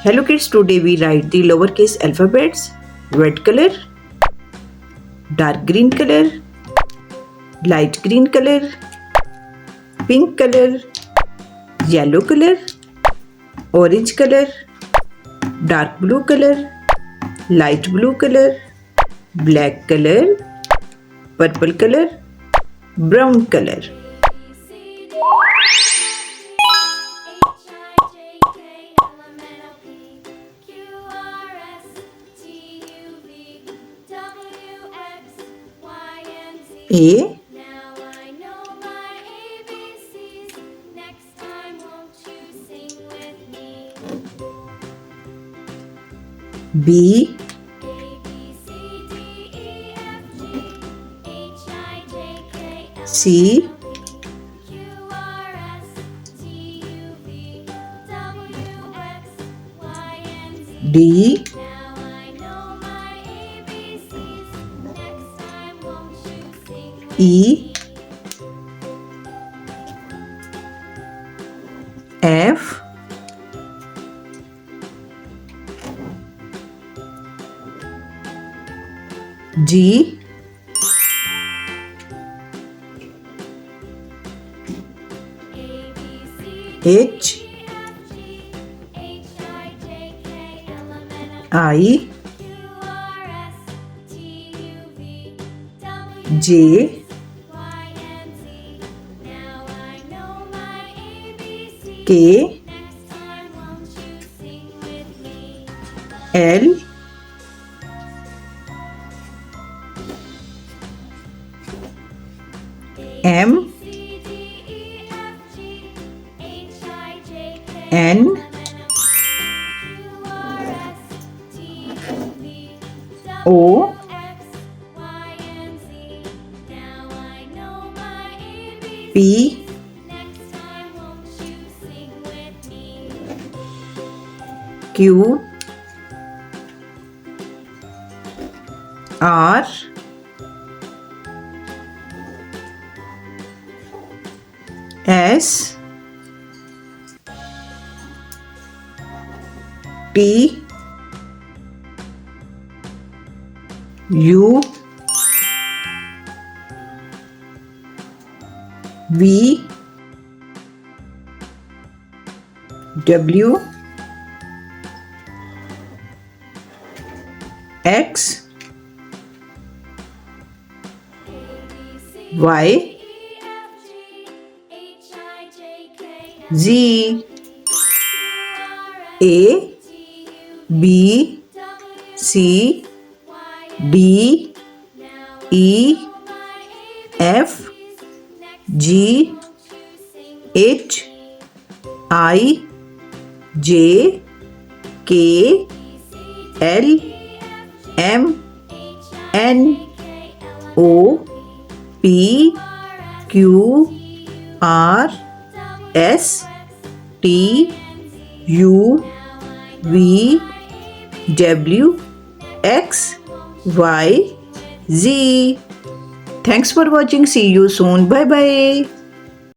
Hello kids, today we write the lowercase alphabets. Red color, dark green color, light green color, pink color, yellow color, orange color, dark blue color, light blue color, black color, purple color, brown color. A, Now I know my ABCs. Next time, won't you sing with me? B, A, B, C, D, E, F, G, H, I, J, K, L, C, M, N, O, P, Q, R, S, T, U, V, W, X, Y, and Z. D, Now I know my ABCs. Next time, won't you sing with E, me? F, G, A, B, C, H, D, E, F, G, H, I, J, K, L, M, N, O, I, Q, R, S, T, U, V, W, J, Y, and Z. Now I know my ABCs. K, Next time, won't you sing with me? L, M, C, D, E, F, G, H, I, J, K, N, L, M, N, O, Q, R, S, T, U, V, O, W, X, Y, and Z. Now I know my ABCs. P, Next time, won't you sing with me? Q, R, S, T, U, V, W, X, Y, E, F, G, H, I, J, K, L, Z, Q, R, S, A, T, U, B, W, C, Y, D, now I E, know my F, ABCs. Next G, time, won't you sing with H, me? I, J, K, L, M, N, O, P, Q, R, S, T, U, V, W, X, Y, Z. Thanks for watching. See you soon. Bye bye.